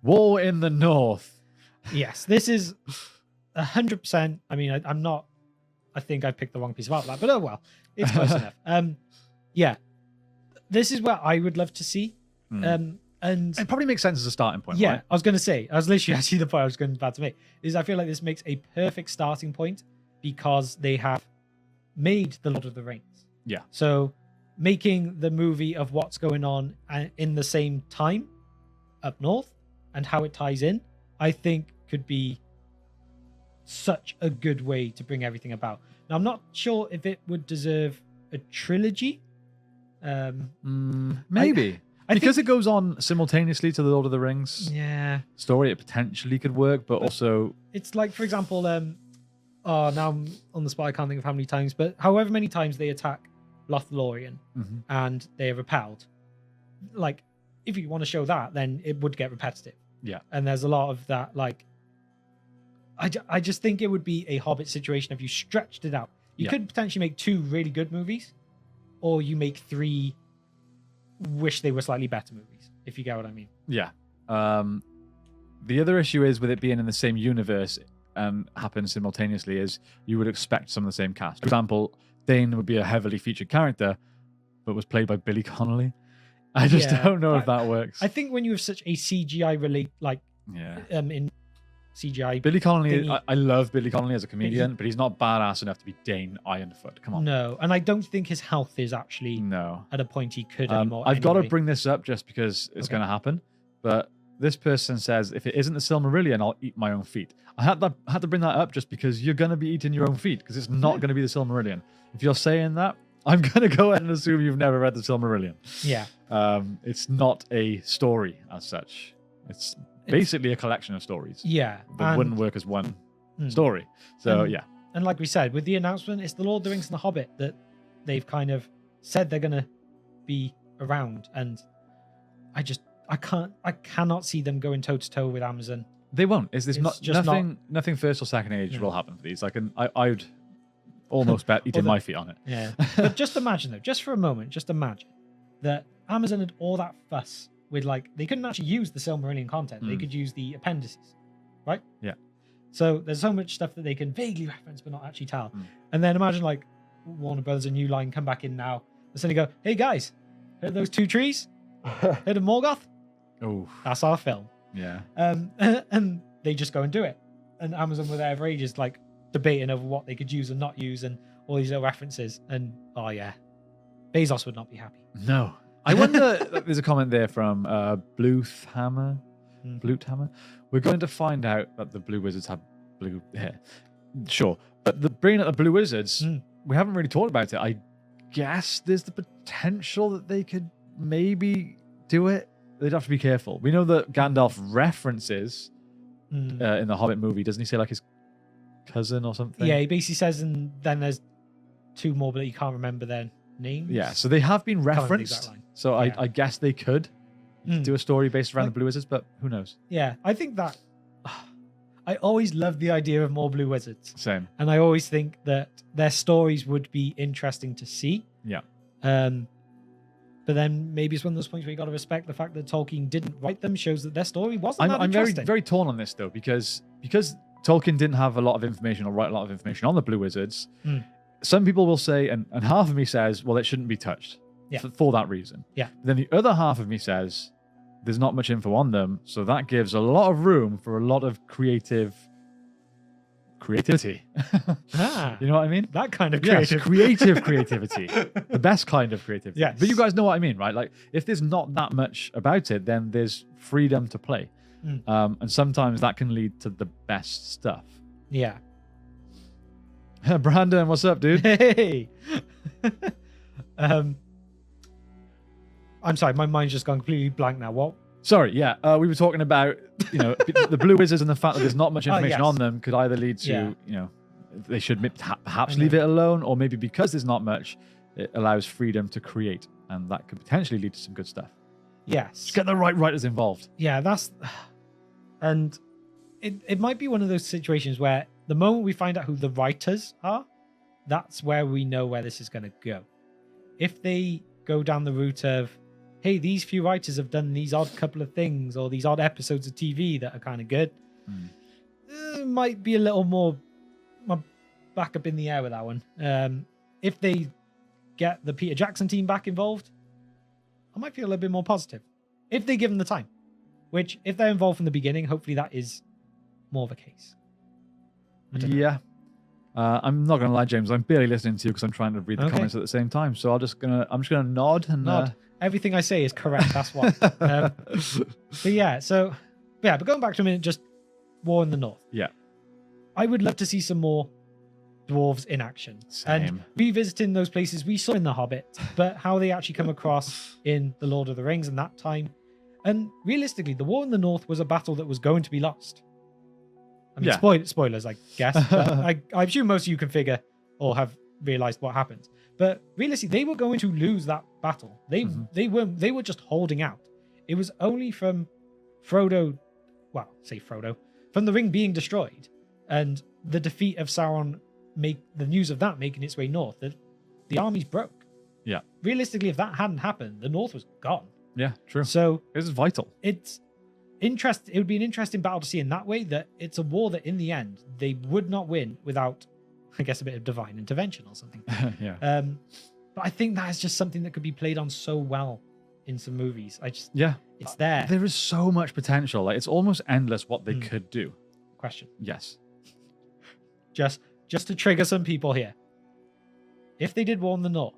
War in the North. Yes, this is 100%. I mean, I'm not. I think I picked the wrong piece of art for that, but oh well, it's close enough. Yeah, this is what I would love to see. And it probably makes sense as a starting point. Yeah, right? I was going to say, I was literally actually the point I was going about to make is I feel like this makes a perfect starting point because they have made the Lord of the Rings. Yeah. So making the movie of what's going on in the same time up north and how it ties in, I think could be such a good way to bring everything about. Now, I'm not sure if it would deserve a trilogy. Maybe. Because it goes on simultaneously to the Lord of the Rings story, it potentially could work, but also... It's like, for example, now I'm on the spot, I can't think of how many times, but however many times they attack Lothlorien and they are repelled. Like, if you want to show that, then it would get repetitive. Yeah. And there's a lot of that, like... I just think it would be a Hobbit situation if you stretched it out. You could potentially make 2 really good movies, or you make 3 wish they were slightly better movies, if you get what I mean. Yeah. The other issue is with it being in the same universe and happen simultaneously is you would expect some of the same cast. For example, Dane would be a heavily featured character, but was played by Billy Connolly. I just don't know if that works. I think when you have such a CGI in CGI. Billy Connolly, I love Billy Connolly as a comedian, but he's not badass enough to be Dane Ironfoot. Come on. No, and I don't think his health is actually at a point he could anymore. I've got to bring this up just because it's going to happen, but this person says, if it isn't the Silmarillion, I'll eat my own feet. I had to bring that up just because you're going to be eating your own feet, because it's not going to be the Silmarillion. If you're saying that, I'm going to go ahead and assume you've never read the Silmarillion. Yeah. It's not a story as such. It's basically a collection of stories. Yeah. That wouldn't work as one story. So, yeah. And like we said, with the announcement, it's the Lord of the Rings and the Hobbit that they've kind of said they're going to be around. And I cannot see them going toe to toe with Amazon. They won't. Nothing first or second age will happen for these. I would almost bet eating my feet on it. Yeah. But just imagine though, just for a moment, just imagine that Amazon had all that fuss with they couldn't actually use the Silmarillion content. They could use the appendices, right? Yeah. So there's so much stuff that they can vaguely reference but not actually tell. And then imagine Warner Brothers and New Line come back in now and suddenly go, hey guys, heard those 2 trees? Heard of Morgoth? Oh, that's our film. Yeah. And they just go and do it. And Amazon were there for ages, debating over what they could use and not use and all these little references. And oh yeah, Bezos would not be happy. No. I wonder, there's a comment there from Bluthhammer. Bluthhammer. We're going to find out that the Blue Wizards have blue hair. Sure. But bringing up the Blue Wizards, we haven't really talked about it. I guess there's the potential that they could maybe do it. They'd have to be careful. We know that Gandalf references in the Hobbit movie. Doesn't he say his cousin or something? Yeah, he basically says, and then there's 2 more, but you can't remember their names. Yeah, so they have been referenced. So I guess they could do a story based around the Blue Wizards, but who knows? Yeah, I think that I always love the idea of more Blue Wizards. Same. And I always think that their stories would be interesting to see. Yeah. But then maybe it's one of those points where you got to respect the fact that Tolkien didn't write them, shows that their story wasn't that interesting. I'm very torn on this though, because Tolkien didn't have a lot of information or write a lot of information on the Blue Wizards. Some people will say, and half of me says, well, it shouldn't be touched for that reason. Yeah. Then the other half of me says, there's not much info on them, so that gives a lot of room for a lot of creativity. You know what I mean? That kind of creative creativity. The best kind of creativity. Yes. But you guys know what I mean, right? If there's not that much about it, then there's freedom to play. And sometimes that can lead to the best stuff. Yeah. Brandon, what's up, dude? Hey. I'm sorry, my mind's just gone completely blank now. What? Sorry, yeah. We were talking about, the Blue Wizards and the fact that there's not much information on them could either lead to, they should perhaps leave it alone, or maybe because there's not much, it allows freedom to create, and that could potentially lead to some good stuff. Yes. Just get the right writers involved. Yeah, and it might be one of those situations where the moment we find out who the writers are, that's where we know where this is going to go. If they go down the route of, hey, these few writers have done these odd couple of things or these odd episodes of TV that are kind of good. Might be a little more back up in the air with that one. If they get the Peter Jackson team back involved, I might feel a little bit more positive. If they give them the time. Which, if they're involved from the beginning, hopefully that is more of a case. Yeah. I'm not gonna lie, James. I'm barely listening to you because I'm trying to read the comments at the same time. So I'm just gonna nod and nod. Everything I say is correct. That's why. But yeah, but going back to a minute, just War in the North. Yeah. I would love to see some more dwarves in action. Same. And revisiting those places we saw in The Hobbit, but how they actually come across in The Lord of the Rings and that time. And realistically, the War in the North was a battle that was going to be lost. I mean, spoilers, I guess. But I assume most of you can figure or have realized what happened. But realistically, they were going to lose that battle. They were just holding out. It was only from from the ring being destroyed and the defeat of Sauron, the news of that making its way north, that the armies broke. Yeah. Realistically, if that hadn't happened, the North was gone. Yeah, true. So this is vital. It would be an interesting battle to see in that way, that it's a war that in the end they would not win without, I guess, a bit of divine intervention or something. Yeah. But I think that is just something that could be played on so well in some movies. It's there. There is so much potential. Like, it's almost endless what they could do. Question. Yes. Just to trigger some people here. If they did War in the North,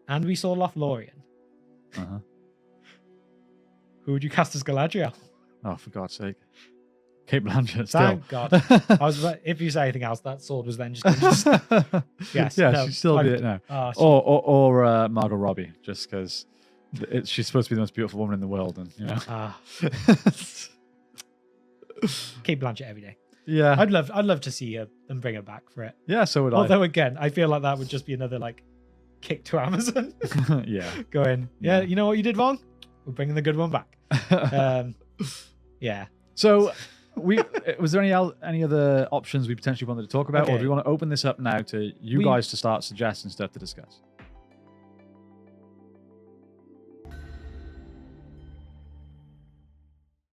and we saw Lothlorien, who would you cast as Galadriel? Oh, for God's sake. Kate Blanchett, still. Thank God. If you say anything else, that sword was then just going to yes. Yeah, no, she'd still be it now. Or Margot Robbie, just because she's supposed to be the most beautiful woman in the world. And, you know. Kate Blanchett every day. Yeah. I'd love to see her and bring her back for it. Yeah, so would I. Although, again, I feel like that would just be another, kick to Amazon. Yeah. Going, you know what you did wrong? We're bringing the good one back. Yeah. So, was there any other options we potentially wanted to talk about, or do we want to open this up now to you guys to start suggesting stuff to discuss?